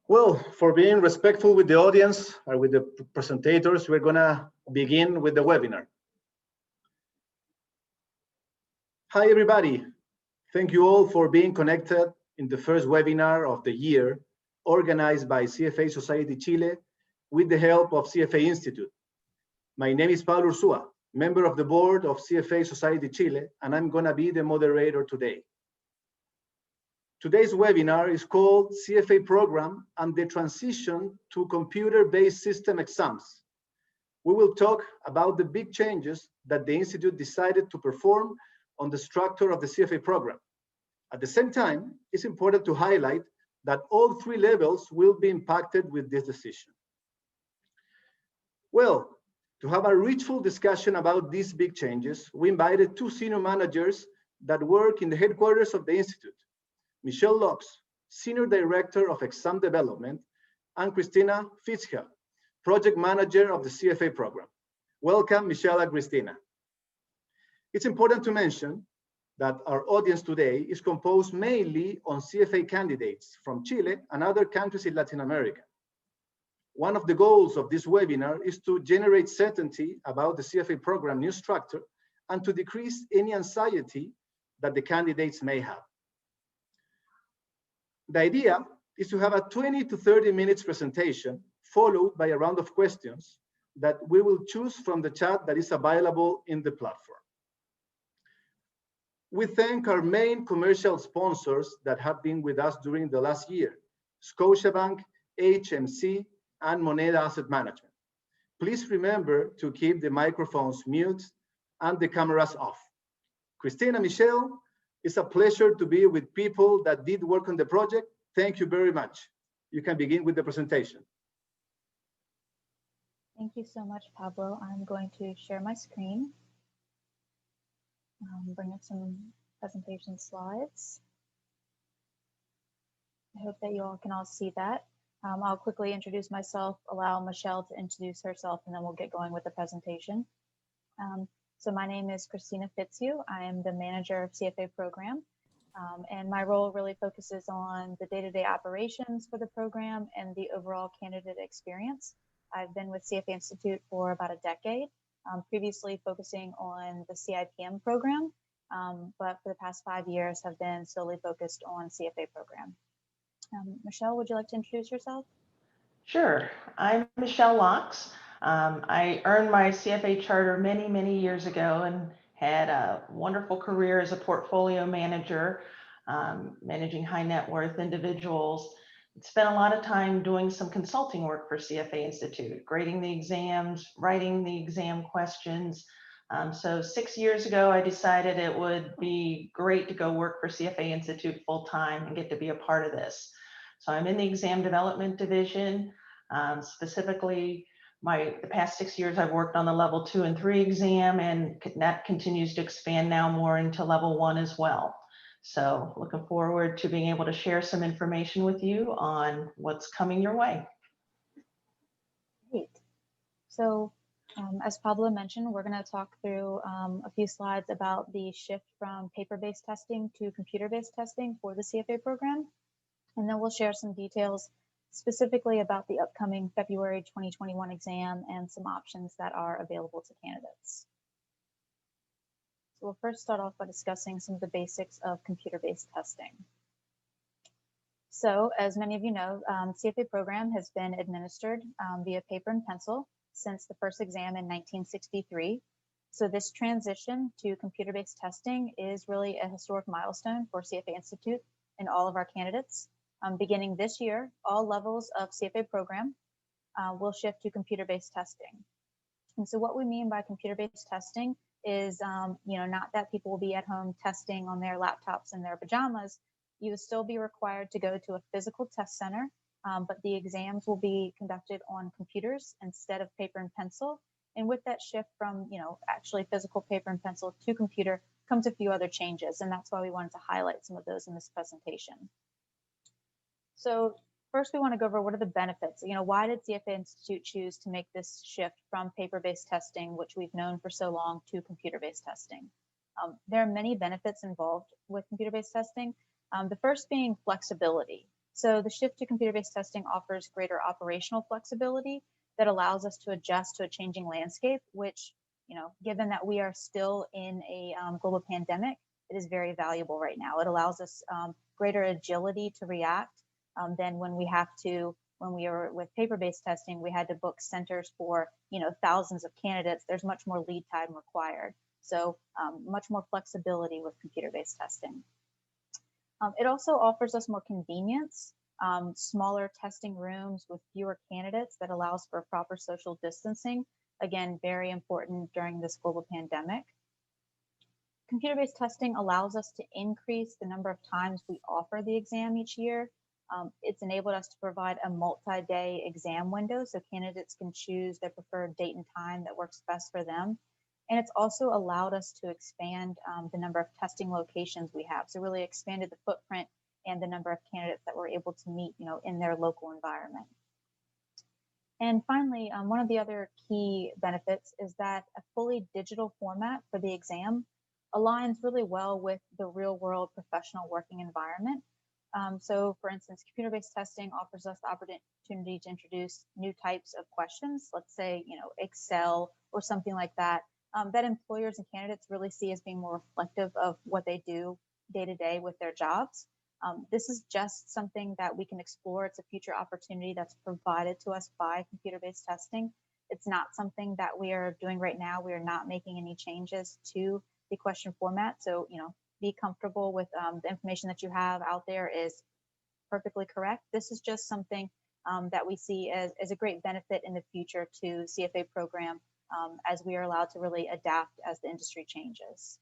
Well, for being respectful with the audience or with the presentators, we're gonna begin with the webinar. Hi, everybody. Thank you all for being connected in the first webinar of the year, organized by CFA Society Chile with the help of CFA Institute. My name is Pablo Ursúa, member of the board of CFA Society Chile, and I'm gonna be the moderator today. Today's webinar is called CFA Program and the Transition to Computer-Based System Exams. We will talk about the big changes that the Institute decided to perform on the structure of the CFA program. At the same time, it's important to highlight that all three levels will be impacted with this decision. Well, to have a reachful discussion about these big changes, we invited two senior managers that work in the headquarters of the Institute. Michelle Locks, Senior Director of Exam Development, and Christina Fitzgerald, Project Manager of the CFA program. Welcome, Michelle and Christina. It's important to mention that our audience today is composed mainly on CFA candidates from Chile and other countries in Latin America. One of the goals of this webinar is to generate certainty about the CFA program new structure and to decrease any anxiety that the candidates may have. The idea is to have a 20 to 30 minutes presentation followed by a round of questions that we will choose from the chat that is available in the platform. We thank our main commercial sponsors that have been with us during the last year, Scotiabank, HMC, and Moneda Asset Management. Please remember to keep the microphones mute and the cameras off. Christina, Michelle, it's a pleasure to be with people that did work on the project. Thank you very much. You can begin with the presentation. Thank you so much, Pablo. I'm going to share my screen. Bring up some presentation slides. I hope that you all can see that. I'll quickly introduce myself, allow Michelle to introduce herself, and then we'll get going with the presentation. So my name is Christina Fitzhugh. I am the manager of CFA program, and my role really focuses on the day-to-day operations for the program and the overall candidate experience. I've been with CFA Institute for about a decade, previously focusing on the CIPM program, but for the past 5 years have been solely focused on CFA program. Michelle, would you like to introduce yourself? Sure. I'm Michelle Locks. I earned my CFA charter many years ago and had a wonderful career as a portfolio manager, managing high net worth individuals. Spent a lot of time doing some consulting work for CFA Institute, grading the exams, writing the exam questions. So 6 years ago, I decided it would be great to go work for CFA Institute full time and get to be a part of this. So I'm in the exam development division. Specifically, the past 6 years, I've worked on the level 2 and 3 exam, and that continues to expand now more into level 1 as well. So looking forward to being able to share some information with you on what's coming your way. Great. So as Pablo mentioned, we're going to talk through a few slides about the shift from paper-based testing to computer-based testing for the CFA program. And then we'll share some details specifically about the upcoming February 2021 exam and some options that are available to candidates. So we'll first start off by discussing some of the basics of computer-based testing. So as many of you know, CFA program has been administered via paper and pencil since the first exam in 1963. So this transition to computer-based testing is really a historic milestone for CFA Institute and all of our candidates. Beginning this year, all levels of CFA program will shift to computer-based testing. And so what we mean by computer-based testing is, not that people will be at home testing on their laptops in their pajamas. You will still be required to go to a physical test center, but the exams will be conducted on computers instead of paper and pencil. And with that shift from, actually physical paper and pencil to computer comes a few other changes. And that's why we wanted to highlight some of those in this presentation. So first, we want to go over what are the benefits. Why did CFA Institute choose to make this shift from paper-based testing, which we've known for so long, to computer-based testing? There are many benefits involved with computer-based testing. The first being flexibility. So the shift to computer-based testing offers greater operational flexibility that allows us to adjust to a changing landscape, which, given that we are still in a global pandemic, it is very valuable right now. It allows us greater agility to react than when we were with paper-based testing, we had to book centers for, thousands of candidates. There's much more lead time required. So much more flexibility with computer-based testing. It also offers us more convenience, smaller testing rooms with fewer candidates that allows for proper social distancing. Again, very important during this global pandemic. Computer-based testing allows us to increase the number of times we offer the exam each year. It's enabled us to provide a multi-day exam window so candidates can choose their preferred date and time that works best for them. And it's also allowed us to expand the number of testing locations we have. So really expanded the footprint and the number of candidates that we're able to meet, in their local environment. And finally, one of the other key benefits is that a fully digital format for the exam aligns really well with the real world professional working environment. So for instance, computer-based testing offers us the opportunity to introduce new types of questions, let's say, Excel or something like that, that employers and candidates really see as being more reflective of what they do day to day with their jobs. This is just something that we can explore. It's a future opportunity that's provided to us by computer-based testing. It's not something that we are doing right now. We are not making any changes to the question format. So, be comfortable with the information that you have out there is perfectly correct. This is just something that we see as a great benefit in the future to CFA program as we are allowed to really adapt as the industry changes.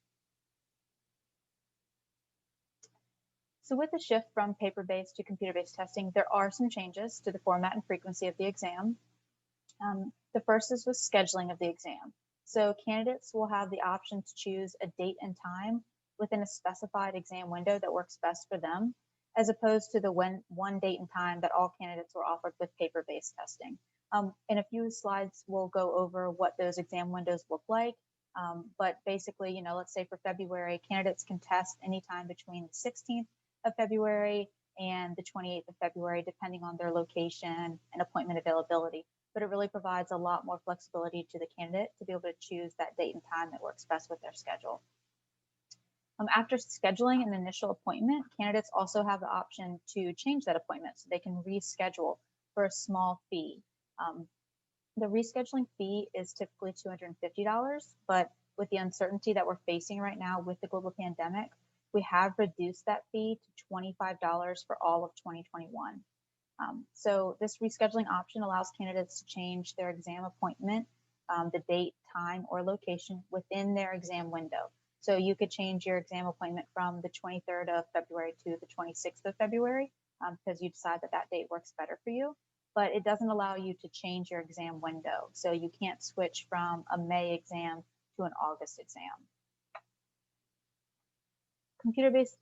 So with the shift from paper-based to computer-based testing, there are some changes to the format and frequency of the exam. The first is with scheduling of the exam. So candidates will have the option to choose a date and time within a specified exam window that works best for them, as opposed to the one date and time that all candidates were offered with paper-based testing. In a few slides, we'll go over what those exam windows look like. But basically, let's say for February, candidates can test anytime between the 16th of February and the 28th of February, depending on their location and appointment availability. But it really provides a lot more flexibility to the candidate to be able to choose that date and time that works best with their schedule. After scheduling an initial appointment, candidates also have the option to change that appointment so they can reschedule for a small fee. The rescheduling fee is typically $250, but with the uncertainty that we're facing right now with the global pandemic, we have reduced that fee to $25 for all of 2021. So this rescheduling option allows candidates to change their exam appointment, the date, time, or location within their exam window. So you could change your exam appointment from the 23rd of February to the 26th of February because you decide that that date works better for you. But it doesn't allow you to change your exam window. So you can't switch from a May exam to an August exam. Computer-based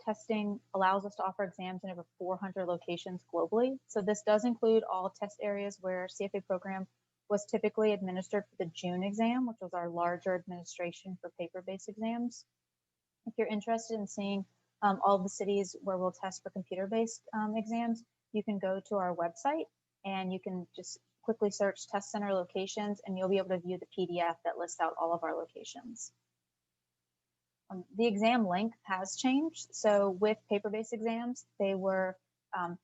testing allows us to offer exams in over 400 locations globally. So this does include all test areas where CFA program was typically administered for the June exam, which was our larger administration for paper-based exams. If you're interested in seeing all the cities where we'll test for computer-based exams, you can go to our website and you can just quickly search test center locations and you'll be able to view the PDF that lists out all of our locations. The exam length has changed. So with paper-based exams, they were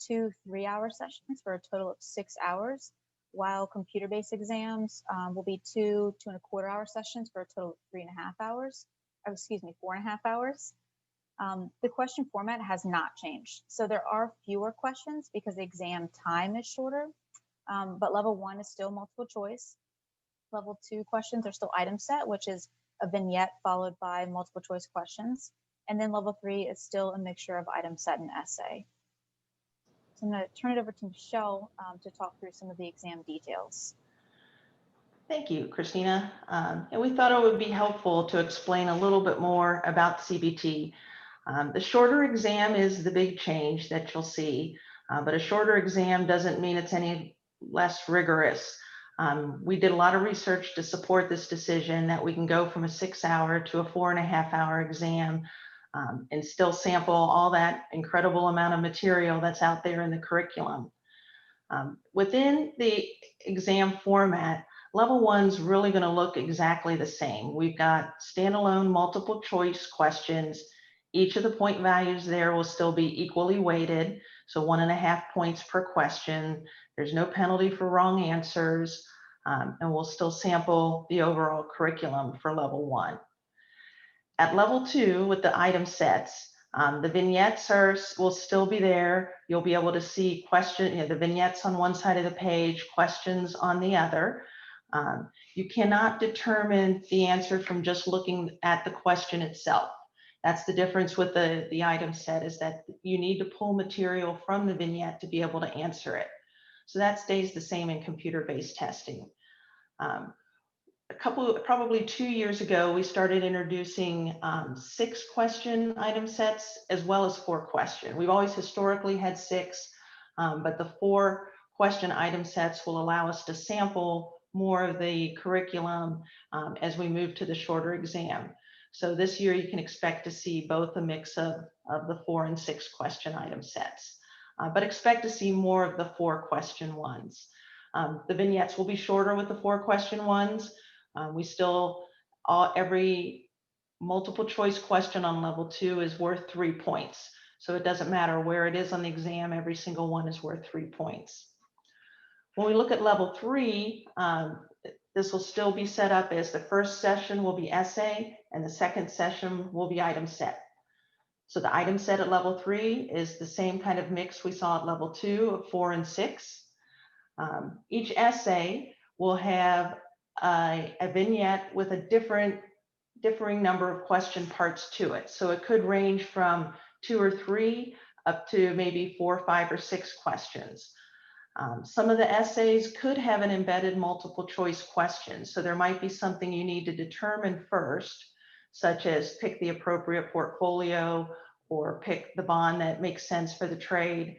2 3-hour sessions for a total of 6 hours, while computer-based exams will be 2 2.25-hour sessions for a total of 3.5 hours, or excuse me, 4.5 hours. The question format has not changed. So there are fewer questions because the exam time is shorter, but level 1 is still multiple choice. Level 2 questions are still item set, which is a vignette followed by multiple choice questions. And then level 3 is still a mixture of item set and essay. So I'm going to turn it over to Michelle to talk through some of the exam details. Thank you, Christina. And we thought it would be helpful to explain a little bit more about CBT. The shorter exam is the big change that you'll see, but a shorter exam doesn't mean it's any less rigorous. We did a lot of research to support this decision that we can go from a 6-hour to a 4.5-hour exam and still sample all that incredible amount of material that's out there in the curriculum. Within the exam format, level 1's really going to look exactly the same. We've got standalone multiple choice questions. Each of the point values there will still be equally weighted, so 1.5 points per question. There's no penalty for wrong answers, and we'll still sample the overall curriculum for level 1. At level 2, with the item sets, the vignettes will still be there. You'll be able to see the vignettes on one side of the page, questions on the other. You cannot determine the answer from just looking at the question itself. That's the difference with the item set, is that you need to pull material from the vignette to be able to answer it. So that stays the same in computer-based testing. Probably 2 years ago, we started introducing 6 question item sets as well as 4 question. We've always historically had 6, but the 4 question item sets will allow us to sample more of the curriculum as we move to the shorter exam. So this year you can expect to see both a mix of the 4 and 6 question item sets, but expect to see more of the 4 question ones. The vignettes will be shorter with the 4 question ones. We still, every multiple choice question on level 2 is worth 3 points. So it doesn't matter where it is on the exam, every single one is worth 3 points. When we look at level 3, this will still be set up as the first session will be essay and the second session will be item set. So the item set at level 3 is the same kind of mix we saw at level 2 of 4 and 6. Each essay will have a vignette with a differing number of question parts to it. So it could range from 2 or 3 up to maybe 4, 5, or 6 questions. Some of the essays could have an embedded multiple choice question. So there might be something you need to determine first, such as pick the appropriate portfolio or pick the bond that makes sense for the trade.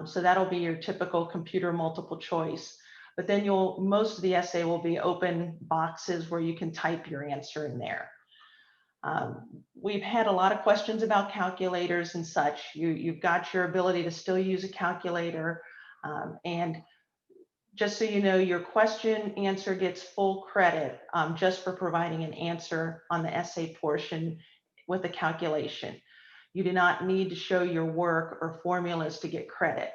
So that'll be your typical computer multiple choice. But then most of the essay will be open boxes where you can type your answer in there. We've had a lot of questions about calculators and such. You've got your ability to still use a calculator. And just so you know, your question answer gets full credit just for providing an answer on the essay portion with a calculation. You do not need to show your work or formulas to get credit.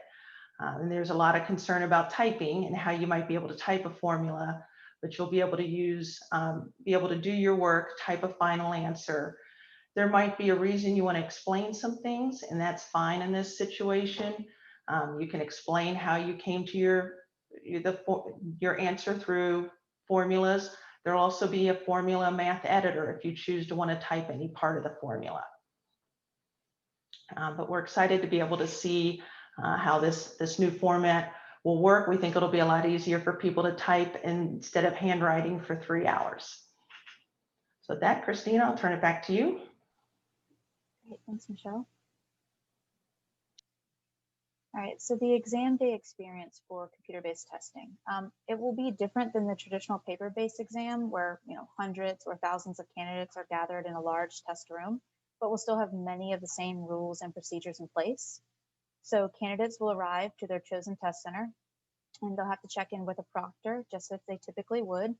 And there's a lot of concern about typing and how you might be able to type a formula, but you'll be able to do your work, type a final answer. There might be a reason you want to explain some things, and that's fine in this situation. You can explain how you came to your answer through formulas. There'll also be a formula math editor if you choose to want to type any part of the formula. But we're excited to be able to see how this new format will work. We think it'll be a lot easier for people to type instead of handwriting for 3 hours. So with that, Christina, I'll turn it back to you. Great, thanks, Michelle. All right, so the exam day experience for computer-based testing. It will be different than the traditional paper-based exam where hundreds or thousands of candidates are gathered in a large test room, but we'll still have many of the same rules and procedures in place. So candidates will arrive to their chosen test center and they'll have to check in with a proctor just as they typically would.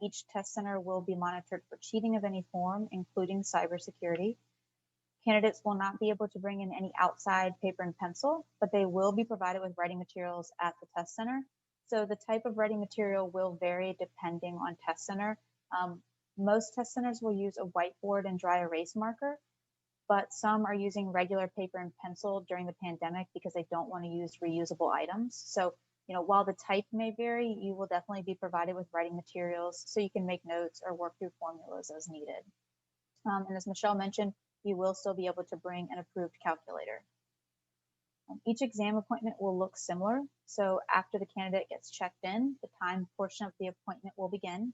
Each test center will be monitored for cheating of any form, including cybersecurity. Candidates will not be able to bring in any outside paper and pencil, but they will be provided with writing materials at the test center. So the type of writing material will vary depending on test center. Most test centers will use a whiteboard and dry erase marker, but some are using regular paper and pencil during the pandemic because they don't want to use reusable items. So, while the type may vary, you will definitely be provided with writing materials so you can make notes or work through formulas as needed. And as Michelle mentioned, you will still be able to bring an approved calculator. Each exam appointment will look similar. So after the candidate gets checked in, the time portion of the appointment will begin.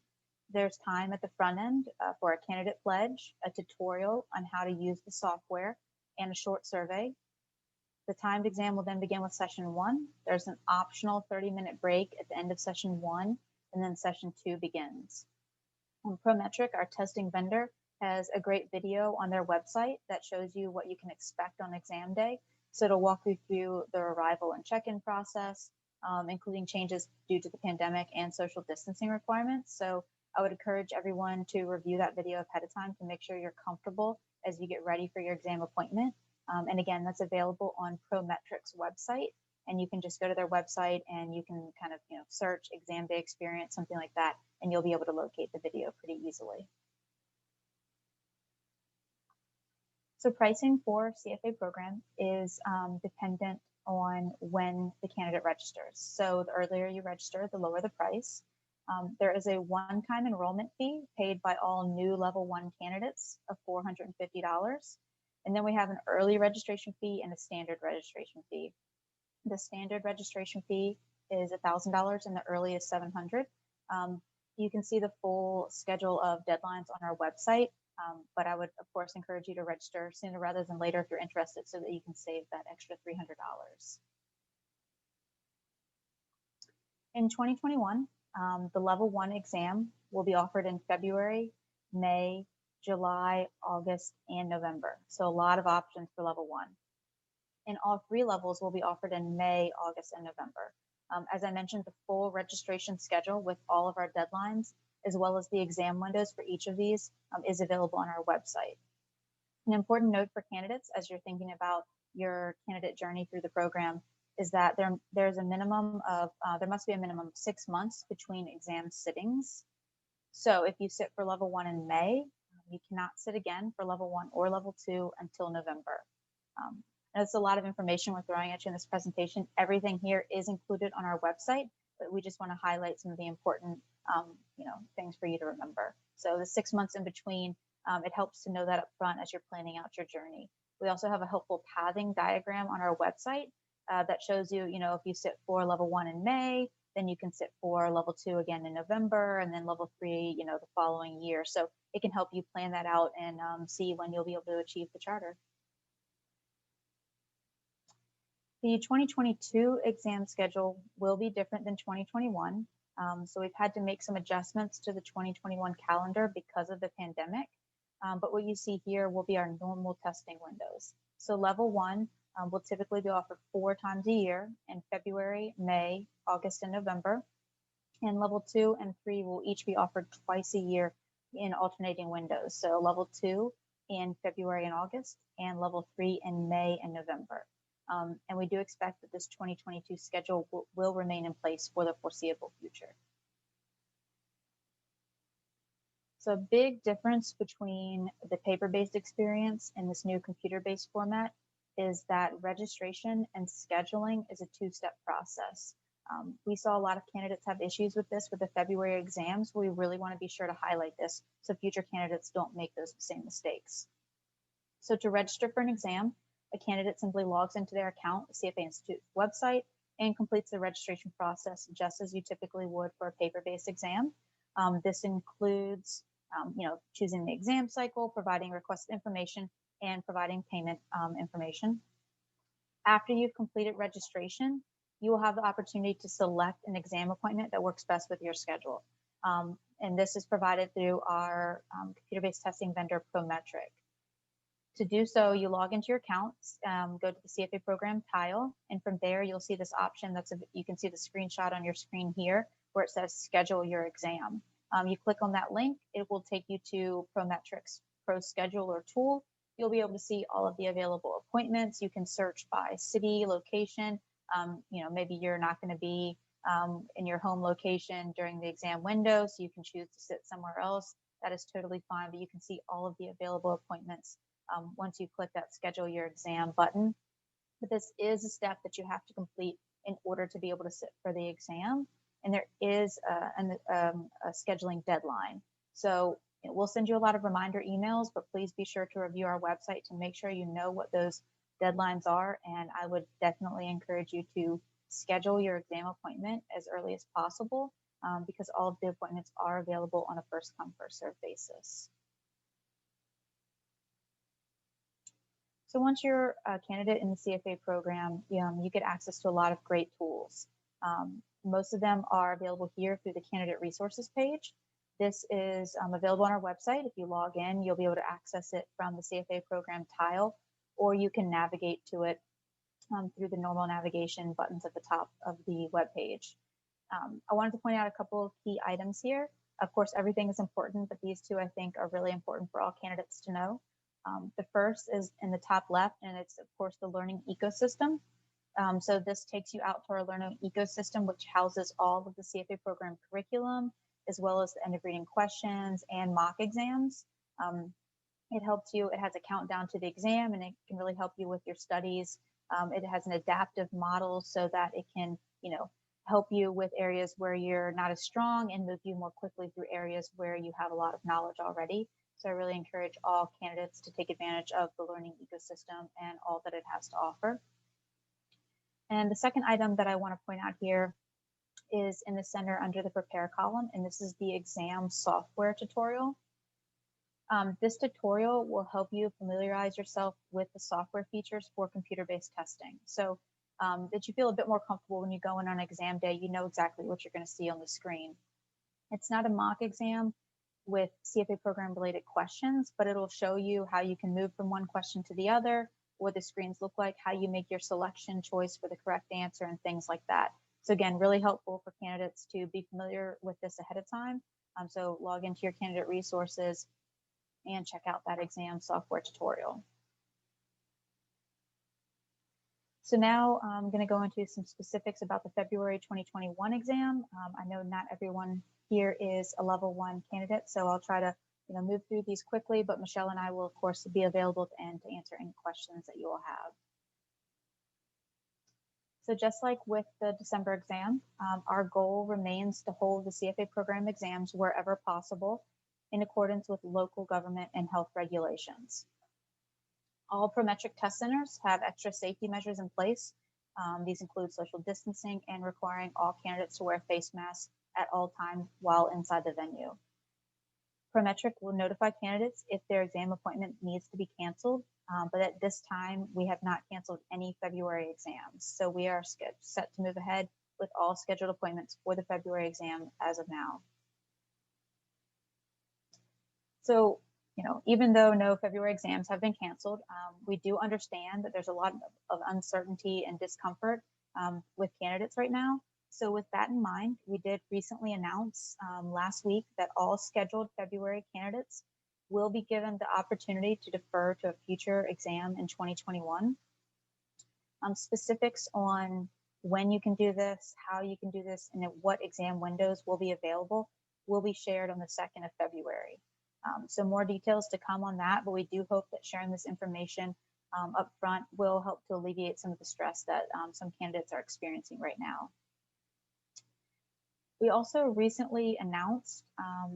There's time at the front end for a candidate pledge, a tutorial on how to use the software, and a short survey. The timed exam will then begin with session 1. There's an optional 30-minute break at the end of session 1, and then session 2 begins. Prometric, our testing vendor, has a great video on their website that shows you what you can expect on exam day. So it'll walk you through the arrival and check-in process, including changes due to the pandemic and social distancing requirements. So I would encourage everyone to review that video ahead of time to make sure you're comfortable as you get ready for your exam appointment. And again, that's available on Prometric's website. And you can just go to their website and you can kind of, search exam day experience, something like that, and you'll be able to locate the video pretty easily. So pricing for CFA program is dependent on when the candidate registers. So the earlier you register, the lower the price. There is a one-time enrollment fee paid by all new level 1 candidates of $450. And then we have an early registration fee and a standard registration fee. The standard registration fee is $1,000 and the early is $700. You can see the full schedule of deadlines on our website, but I would, of course, encourage you to register sooner rather than later if you're interested so that you can save that extra $300. In 2021, the level 1 exam will be offered in February, May, July, August, and November. So a lot of options for level 1. And all 3 levels will be offered in May, August, and November. As I mentioned, the full registration schedule with all of our deadlines, as well as the exam windows for each of these, is available on our website. An important note for candidates as you're thinking about your candidate journey through the program is that there must be a minimum of 6 months between exam sittings. So if you sit for level 1 in May, you cannot sit again for level 1 or level 2 until November. That's a lot of information we're throwing at you in this presentation. Everything here is included on our website, but we just want to highlight some of the important things for you to remember. So the 6 months in between, it helps to know that up front as you're planning out your journey. We also have a helpful pathing diagram on our website that shows you, if you sit for level 1 in May, then you can sit for level 2 again in November, and then level 3, the following year. So it can help you plan that out and see when you'll be able to achieve the charter. The 2022 exam schedule will be different than 2021. So we've had to make some adjustments to the 2021 calendar because of the pandemic. But what you see here will be our normal testing windows. So level 1 will typically be offered 4 times a year in February, May, August, and November. And level 2 and 3 will each be offered twice a year in alternating windows. So level 2 in February and August, and level 3 in May and November. And we do expect that this 2022 schedule will remain in place for the foreseeable future. So a big difference between the paper-based experience and this new computer-based format is that registration and scheduling is a 2-step process. We saw a lot of candidates have issues with this with the February exams. We really want to be sure to highlight this so future candidates don't make those same mistakes. So to register for an exam, a candidate simply logs into their account, the CFA Institute website, and completes the registration process just as you typically would for a paper-based exam. This includes, choosing the exam cycle, providing requested information, and providing payment information. After you've completed registration, you will have the opportunity to select an exam appointment that works best with your schedule. And this is provided through our computer-based testing vendor, Prometric. To do so, you log into your accounts, go to the CFA program tile, and from there you'll see this option you can see the screenshot on your screen here where it says schedule your exam. You click on that link, it will take you to Prometric's Pro Scheduler tool. You'll be able to see all of the available appointments. You can search by city, location. Maybe you're not going to be in your home location during the exam window, so you can choose to sit somewhere else. That is totally fine, but you can see all of the available appointments once you click that schedule your exam button. But this is a step that you have to complete in order to be able to sit for the exam. And there is a scheduling deadline. So we'll send you a lot of reminder emails, but please be sure to review our website to make sure you know what those deadlines are. And I would definitely encourage you to schedule your exam appointment as early as possible because all of the appointments are available on a first come, first served basis. So once you're a candidate in the CFA program, you get access to a lot of great tools. Most of them are available here through the candidate resources page. This is available on our website. If you log in, you'll be able to access it from the CFA program tile, or you can navigate to it through the normal navigation buttons at the top of the web page. I wanted to point out a couple of key items here. Of course, everything is important, but these two I think are really important for all candidates to know. The first is in the top left, and it's of course the learning ecosystem. So this takes you out to our learning ecosystem, which houses all of the CFA program curriculum, as well as the end of reading questions and mock exams. It helps you, it has a countdown to the exam, and it can really help you with your studies. It has an adaptive model so that it can, help you with areas where you're not as strong and move you more quickly through areas where you have a lot of knowledge already. So I really encourage all candidates to take advantage of the learning ecosystem and all that it has to offer. And the second item that I want to point out here is in the center under the prepare column, and this is the exam software tutorial. This tutorial will help you familiarize yourself with the software features for computer-based testing. So that you feel a bit more comfortable when you go in on exam day, you know exactly what you're going to see on the screen. It's not a mock exam with CFA program related questions, but it'll show you how you can move from one question to the other, what the screens look like, how you make your selection choice for the correct answer, and things like that. So again, really helpful for candidates to be familiar with this ahead of time. So log into your candidate resources and check out that exam software tutorial. So now I'm going to go into some specifics about the February 2021 exam. I know not everyone here is a level 1 candidate, so I'll try to move through these quickly, but Michelle and I will of course be available at the end to answer any questions that you will have. So just like with the December exam, our goal remains to hold the CFA program exams wherever possible in accordance with local government and health regulations. All Prometric test centers have extra safety measures in place. These include social distancing and requiring all candidates to wear face masks at all times while inside the venue. Prometric will notify candidates if their exam appointment needs to be canceled, but at this time, we have not canceled any February exams. So we are set to move ahead with all scheduled appointments for the February exam as of now. So, even though no February exams have been canceled, we do understand that there's a lot of uncertainty and discomfort with candidates right now. So with that in mind, we did recently announce last week that all scheduled February candidates will be given the opportunity to defer to a future exam in 2021. Specifics on when you can do this, how you can do this, and at what exam windows will be available will be shared on the 2nd of February. So more details to come on that, but we do hope that sharing this information up front will help to alleviate some of the stress that some candidates are experiencing right now. We also recently announced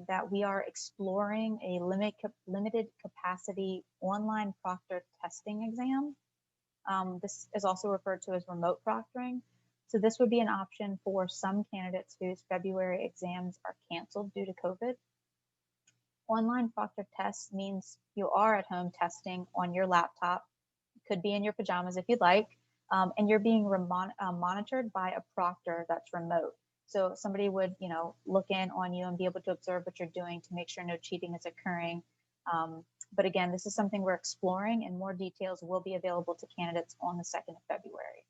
that we are exploring a limited capacity online proctor testing exam. This is also referred to as remote proctoring. So this would be an option for some candidates whose February exams are canceled due to COVID. Online proctor tests means you are at home testing on your laptop, could be in your pajamas if you'd like, and you're being monitored by a proctor that's remote. So somebody would, look in on you and be able to observe what you're doing to make sure no cheating is occurring. But again, this is something we're exploring, and more details will be available to candidates on the 2nd of February.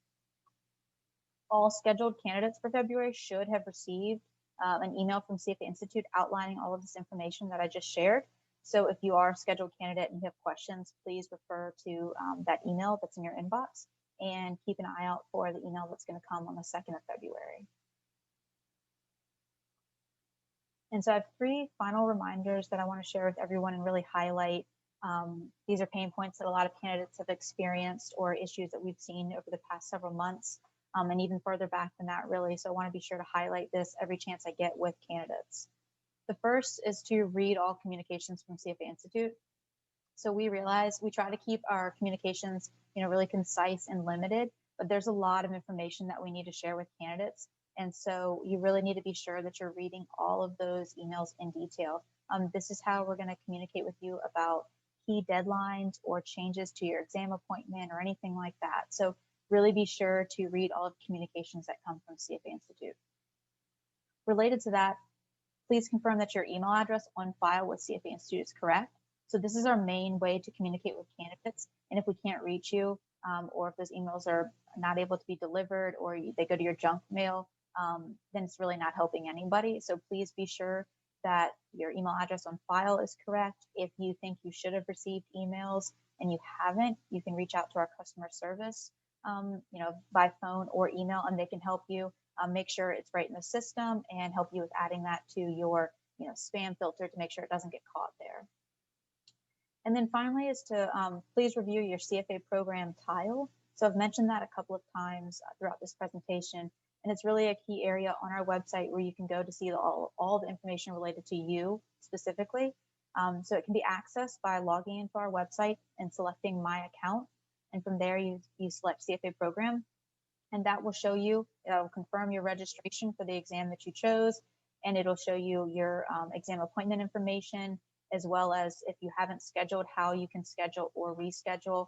All scheduled candidates for February should have received an email from CFA Institute outlining all of this information that I just shared. So if you are a scheduled candidate and you have questions, please refer to that email that's in your inbox, and keep an eye out for the email that's going to come on the 2nd of February. And so I have 3 final reminders that I want to share with everyone and really highlight. These are pain points that a lot of candidates have experienced, or issues that we've seen over the past several months, and even further back than that, really. So I want to be sure to highlight this every chance I get with candidates. The first is to read all communications from CFA Institute. So we realize we try to keep our communications, really concise and limited, but there's a lot of information that we need to share with candidates. And so you really need to be sure that you're reading all of those emails in detail. This is how we're going to communicate with you about key deadlines or changes to your exam appointment or anything like that. So really be sure to read all of the communications that come from CFA Institute. Related to that, please confirm that your email address on file with CFA Institute is correct. So this is our main way to communicate with candidates. And if we can't reach you, or if those emails are not able to be delivered, or they go to your junk mail, then it's really not helping anybody. So please be sure that your email address on file is correct. If you think you should have received emails and you haven't, you can reach out to our customer service, by phone or email, and they can help you make sure it's right in the system and help you with adding that to your spam filter to make sure it doesn't get caught there. And then finally is to please review your CFA program tile. So I've mentioned that a couple of times throughout this presentation, and it's really a key area on our website where you can go to see all the information related to you specifically. So it can be accessed by logging into our website and selecting My Account. And from there, you select CFA program, and that will show you, it'll confirm your registration for the exam that you chose, and it'll show you your exam appointment information, as well as if you haven't scheduled, how you can schedule or reschedule.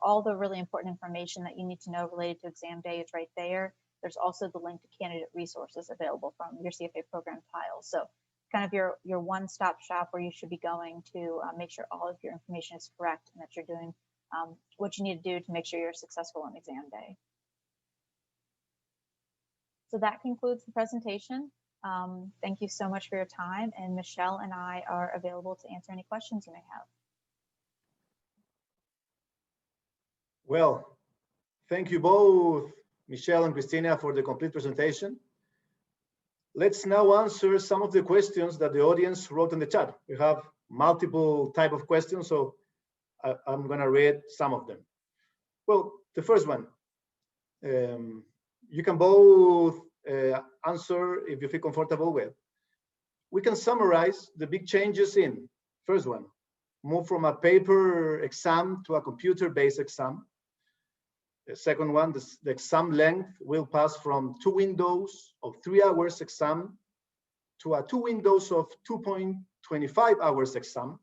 All the really important information that you need to know related to exam day is right there. There's also the link to candidate resources available from your CFA program tile. So kind of your one-stop shop where you should be going to make sure all of your information is correct and that you're doing what you need to do to make sure you're successful on exam day. So that concludes the presentation. Thank you so much for your time, and Michelle and I are available to answer any questions you may have. Well, thank you both, Michelle and Christina, for the complete presentation. Let's now answer some of the questions that the audience wrote in the chat. We have multiple type of questions, so I'm going to read some of them. Well, the first one, you can both answer if you feel comfortable with. We can summarize the big changes in, first one, move from a paper exam to a computer-based exam. The second one, the exam length will pass from 2 windows of 3 hours exam to 2 windows of 2.25 hours exam.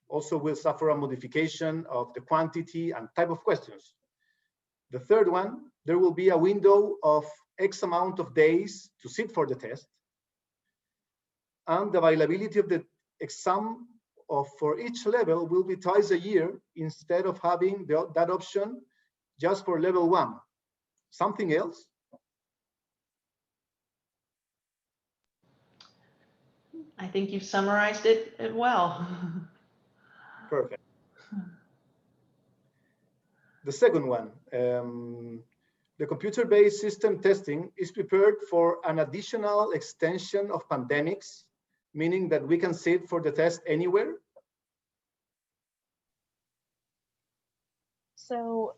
Also will suffer a modification of the quantity and type of questions. The third one, there will be a window of X amount of days to sit for the test. And the availability of the exam for each level will be twice a year instead of having that option just for level 1. Something else? I think you've summarized it well. Perfect. The second one, the computer-based system testing is prepared for an additional extension of pandemics, meaning that we can sit for the test anywhere. So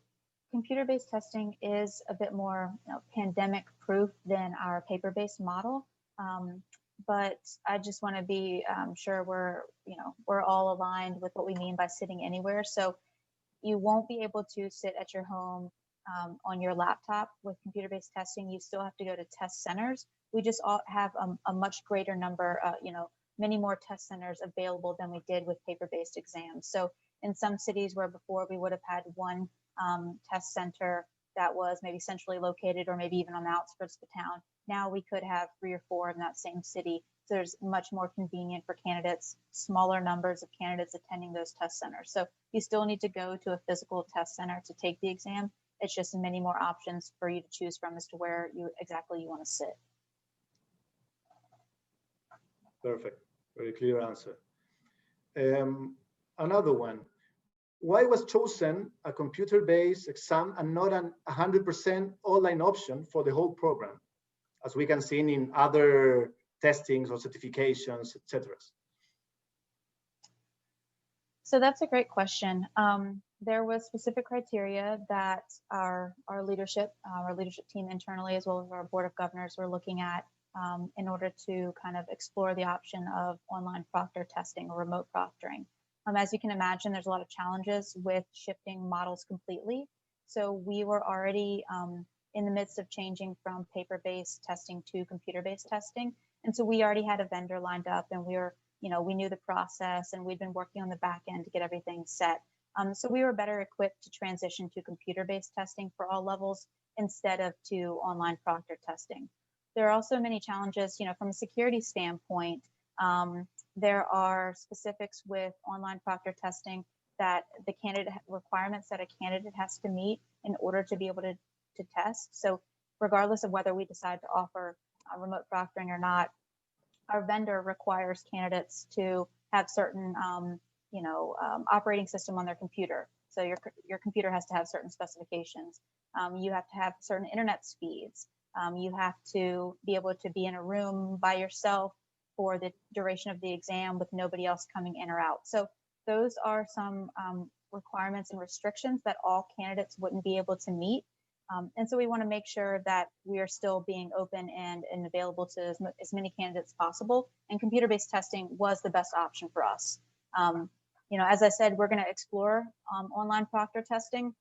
computer-based testing is a bit more pandemic proof than our paper-based model. But I just want to be sure we're all aligned with what we mean by sitting anywhere. So you won't be able to sit at your home on your laptop with computer-based testing. You still have to go to test centers. We just have a much greater number, many more test centers available than we did with paper-based exams. So in some cities where before we would have had one test center that was maybe centrally located or maybe even on the outskirts of the town, now we could have 3 or 4 in that same city. So there's much more convenient for candidates, smaller numbers of candidates attending those test centers. So you still need to go to a physical test center to take the exam. It's just many more options for you to choose from as to where exactly you want to sit. Perfect, very clear answer. Another one, why was chosen a computer-based exam and not an 100% online option for the whole program, as we can see in other testings or certifications, etc.? So that's a great question. There was specific criteria that our leadership team internally, as well as our board of governors, were looking at in order to kind of explore the option of online proctor testing or remote proctoring. As you can imagine, there's a lot of challenges with shifting models completely. So we were already in the midst of changing from paper-based testing to computer-based testing. And so we already had a vendor lined up, and we knew the process, and we'd been working on the back end to get everything set. So we were better equipped to transition to computer-based testing for all levels instead of to online proctor testing. there are also many challenges, from a security standpoint. There are specifics with online proctor testing that the candidate requirements that a candidate has to meet in order to be able to test. So regardless of whether we decide to offer remote proctoring or not, our vendor requires candidates to have certain, operating system on their computer. So your computer has to have certain specifications. You have to have certain internet speeds. You have to be able to be in a room by yourself for the duration of the exam with nobody else coming in or out. So those are some requirements and restrictions that all candidates wouldn't be able to meet. And so we want to make sure that we are still being open and available to as many candidates possible. And computer-based testing was the best option for us. As I said, we're going to explore online proctor testing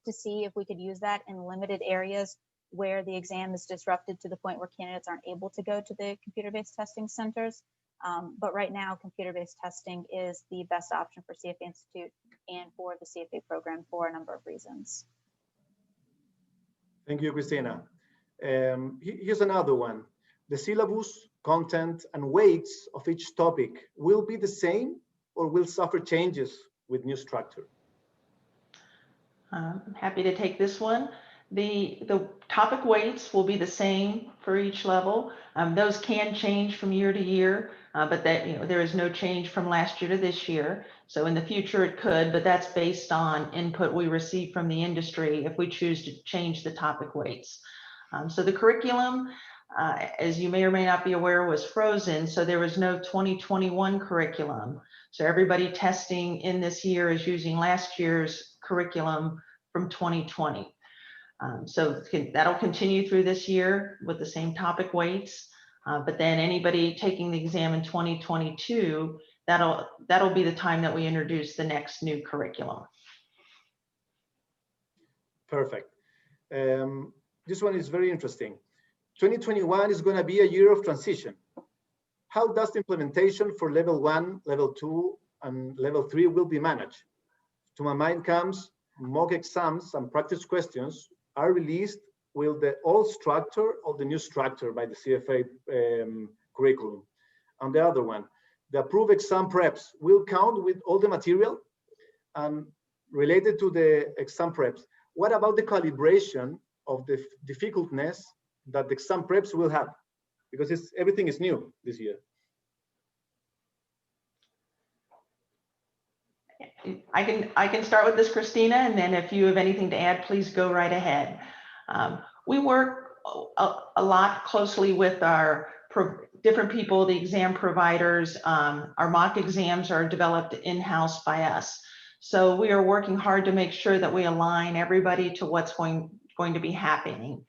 to see if we could use that in limited areas where the exam is disrupted to the point where candidates aren't able to go to the computer-based testing centers. But right now, computer-based testing is the best option for CFA Institute and for the CFA program for a number of reasons. Thank you, Christina. Here's another one. The syllabus, content, and weights of each topic will be the same or will suffer changes with new structure? I'm happy to take this one. The topic weights will be the same for each level. Those can change from year to year, but that there is no change from last year to this year. So in the future it could, but that's based on input we receive from the industry if we choose to change the topic weights. So the curriculum, as you may or may not be aware, was frozen. So there was no 2021 curriculum. So everybody testing in this year is using last year's curriculum from 2020. So that'll continue through this year with the same topic weights, but then anybody taking the exam in 2022, that'll be the time that we introduce the next new curriculum. Perfect. This one is very interesting. 2021 is going to be a year of transition. How does the implementation for level 1, level 2, and level 3 will be managed? To my mind comes mock exams and practice questions are released with the old structure or the new structure by the CFA curriculum. And the other one, the approved exam preps will count with all the material. And related to the exam preps, what about the calibration of the difficultness that the exam preps will have? Because everything is new this year. I can start with this, Christina, and then if you have anything to add, please go right ahead. We work a lot closely with our different people, the exam providers. Our mock exams are developed in-house by us. So we are working hard to make sure that we align everybody to what's going to be happening.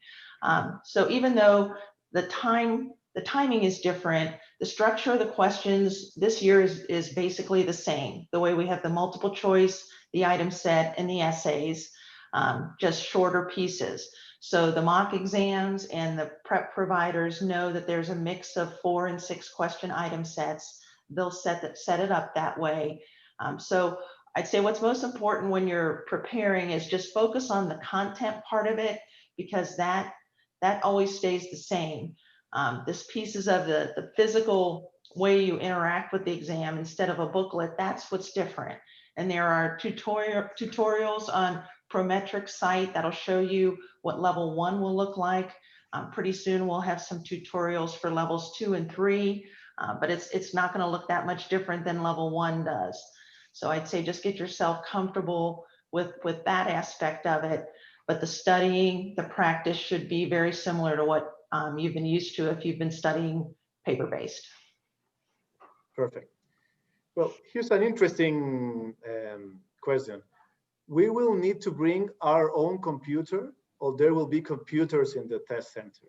So even though the timing is different, the structure of the questions this year is basically the same. The way we have the multiple choice, the item set, and the essays, just shorter pieces. So the mock exams and the prep providers know that there's a mix of 4 and 6 question item sets. They'll set it up that way. So I'd say what's most important when you're preparing is just focus on the content part of it, because that always stays the same. This pieces of the physical way you interact with the exam instead of a booklet, that's what's different. And there are tutorials on Prometric site that'll show you what level 1 will look like. Pretty soon we'll have some tutorials for levels 2 and 3, but it's not going to look that much different than level 1 does. So I'd say just get yourself comfortable with that aspect of it. But the studying, the practice should be very similar to what you've been used to if you've been studying paper-based. Perfect. Well, here's an interesting question. We will need to bring our own computer, or there will be computers in the test center?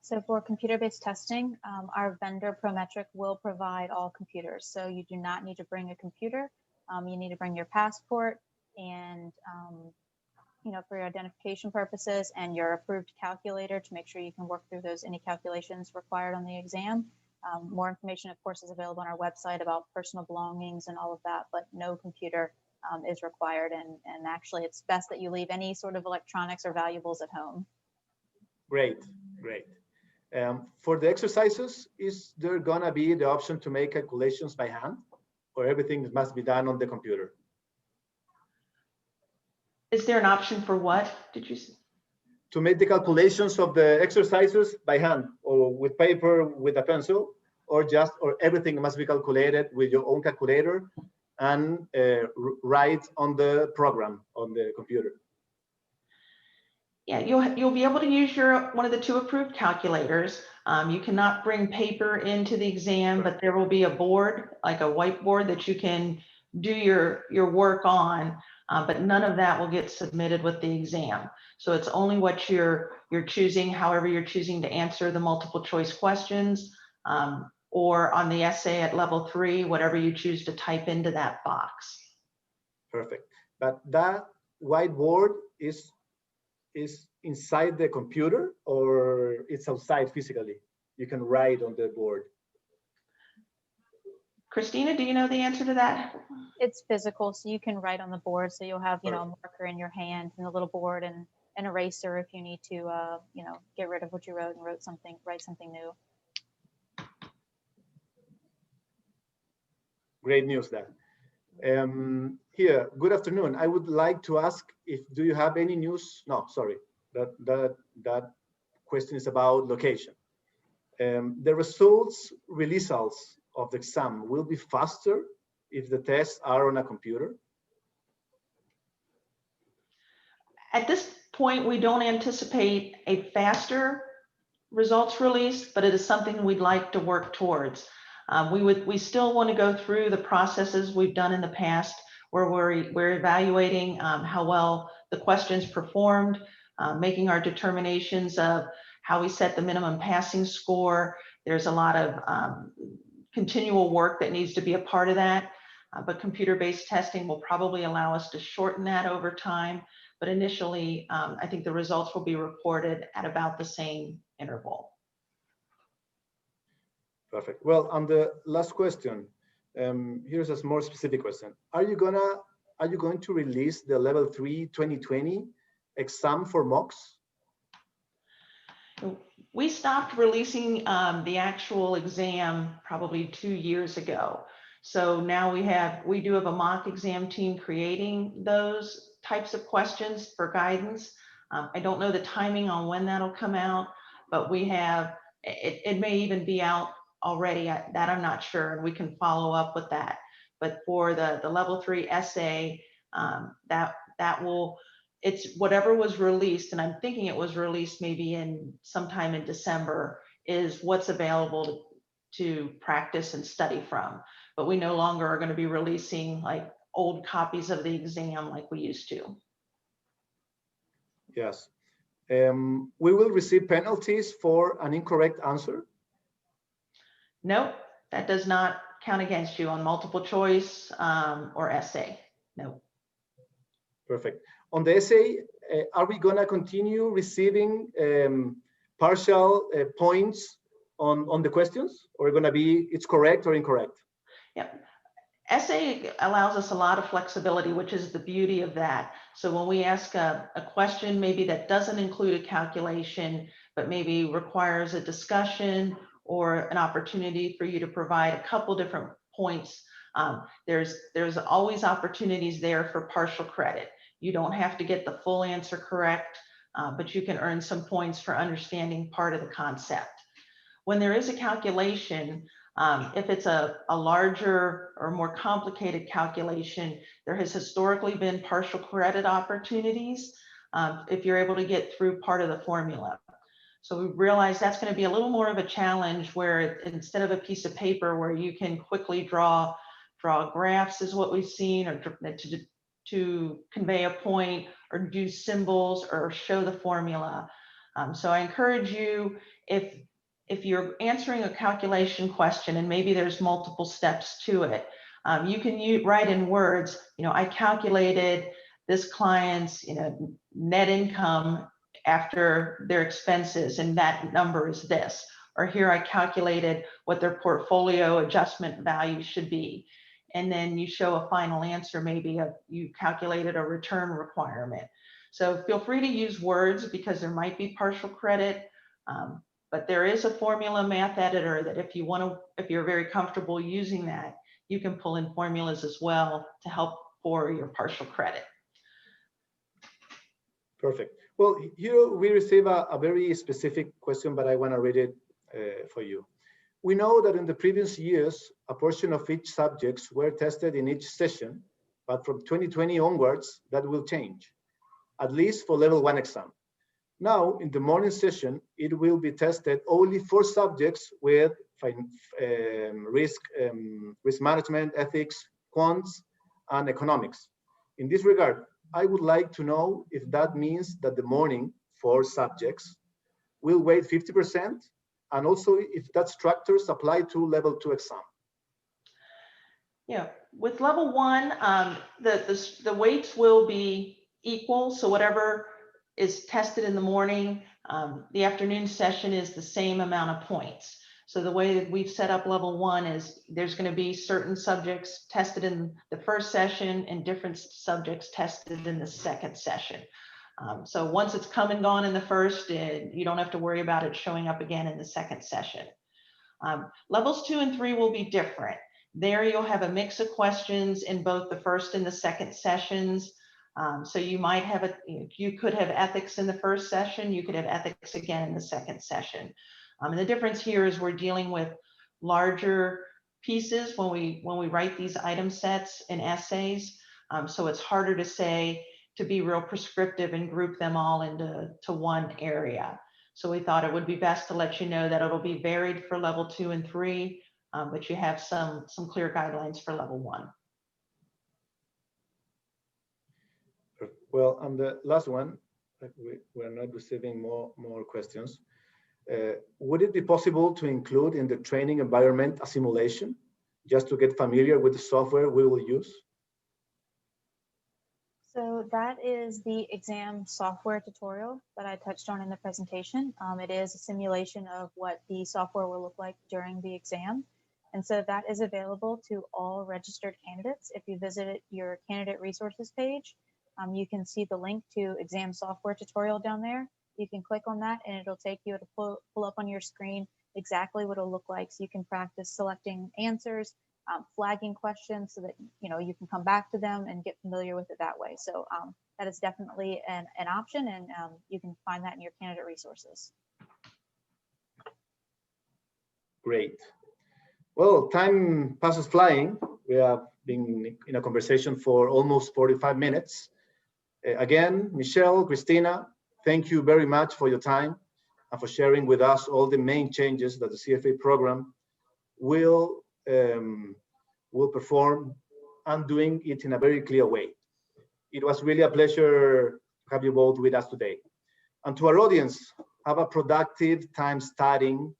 So for computer-based testing, our vendor Prometric will provide all computers. So you do not need to bring a computer. You need to bring your passport and for your identification purposes, and your approved calculator to make sure you can work through any calculations required on the exam. More information, of course, is available on our website about personal belongings and all of that, but no computer is required. And actually, it's best that you leave any sort of electronics or valuables at home. Great, great. For the exercises, is there gonna be the option to make calculations by hand, or everything must be done on the computer? Is there an option for what? Did you say? To make the calculations of the exercises by hand, or with paper, with a pencil, or everything must be calculated with your own calculator and write on the program on the computer? Yeah, you'll be able to use one of the two approved calculators. You cannot bring paper into the exam, but there will be a board, like a whiteboard, that you can do your work on. But none of that will get submitted with the exam. So it's only what you're choosing, however you're choosing to answer the multiple choice questions, or on the essay at level 3, whatever you choose to type into that box. Perfect. But that whiteboard is inside the computer, or it's outside physically? You can write on the board. Christina, do you know the answer to that? It's physical, so you can write on the board. So you'll have, a marker in your hand and a little board and an eraser if you need to, get rid of what you wrote and write something new. Great news then. Here, good afternoon. I would like to ask do you have any news? No, sorry, that question is about location. The results of the exam will be faster if the tests are on a computer? At this point, we don't anticipate a faster results release, but it is something we'd like to work towards. We still want to go through the processes we've done in the past, where we're evaluating how well the questions performed, making our determinations of how we set the minimum passing score. There's a lot of continual work that needs to be a part of that, but computer-based testing will probably allow us to shorten that over time. But initially, I think the results will be reported at about the same interval. Perfect. Well, on the last question, here's a more specific question. Are you going to release the level 3 2020 exam for mocks? We stopped releasing the actual exam probably 2 years ago. So now we do have a mock exam team creating those types of questions for guidance. I don't know the timing on when that'll come out, but it may even be out already, that I'm not sure, and we can follow up with that. But for the level 3 essay, it's whatever was released, and I'm thinking it was released maybe sometime in December, is what's available to practice and study from. But we no longer are going to be releasing like old copies of the exam like we used to. Yes. We will receive penalties for an incorrect answer? Nope, that does not count against you on multiple choice or essay. No. Perfect. On the essay, are we going to continue receiving partial points on the questions, or going to be it's correct or incorrect? Yep. Essay allows us a lot of flexibility, which is the beauty of that. So when we ask a question maybe that doesn't include a calculation, but maybe requires a discussion or an opportunity for you to provide a couple different points, there's always opportunities there for partial credit. You don't have to get the full answer correct, but you can earn some points for understanding part of the concept. When there is a calculation, if it's a larger or more complicated calculation, there has historically been partial credit opportunities if you're able to get through part of the formula. So we realize that's going to be a little more of a challenge, where instead of a piece of paper where you can quickly draw graphs is what we've seen, or to convey a point, or do symbols or show the formula. So I encourage you, if you're answering a calculation question and maybe there's multiple steps to it, you can write in words, I calculated this client's net income after their expenses, and that number is this. Or here I calculated what their portfolio adjustment value should be. And then you show a final answer, maybe you calculated a return requirement. So feel free to use words because there might be partial credit, but there is a formula math editor that if you're very comfortable using that, you can pull in formulas as well to help for your partial credit. Perfect. Well, here we receive a very specific question, but I want to read it for you. We know that in the previous years, a portion of each subjects were tested in each session, but from 2020 onwards, that will change, at least for level 1 exam. Now, in the morning session, it will be tested only 4 subjects with risk management, ethics, quants, and economics. In this regard, I would like to know if that means that the morning 4 subjects will weigh 50%, and also if that structures apply to level 2 exam. Yeah, with level 1, the weights will be equal. So whatever is tested in the morning, the afternoon session is the same amount of points. So the way that we've set up level 1 is there's going to be certain subjects tested in the first session and different subjects tested in the second session. So once it's come and gone in the first, you don't have to worry about it showing up again in the second session. Levels 2 and 3 will be different. There you'll have a mix of questions in both the first and the second sessions. So you might have you could have ethics in the first session, you could have ethics again in the second session. And the difference here is we're dealing with larger pieces when we write these item sets and essays. So it's harder to say, to be real prescriptive and group them all into one area. So we thought it would be best to let you know that it'll be varied for level 2 and 3, but you have some clear guidelines for level 1. Well, on the last one, we're not receiving more questions. Would it be possible to include in the training environment a simulation, just to get familiar with the software we will use? So that is the exam software tutorial that I touched on in the presentation. It is a simulation of what the software will look like during the exam. And so that is available to all registered candidates. If you visit your candidate resources page, you can see the link to exam software tutorial down there. You can click on that and it'll take you to pull up on your screen exactly what it'll look like. So you can practice selecting answers, flagging questions so that you can come back to them and get familiar with it that way. So that is definitely an option, and you can find that in your candidate resources. Great. Well, time passes flying. We have been in a conversation for almost 45 minutes. Again, Michelle, Christina, thank you very much for your time and for sharing with us all the main changes that the CFA program will perform, and doing it in a very clear way. It was really a pleasure to have you both with us today. And to our audience, have a productive time studying,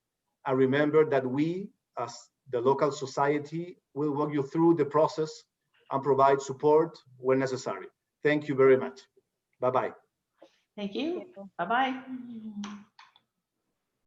and remember that we, as the local society, will walk you through the process and provide support when necessary. Thank you very much. Bye-bye. Thank you. Bye-bye.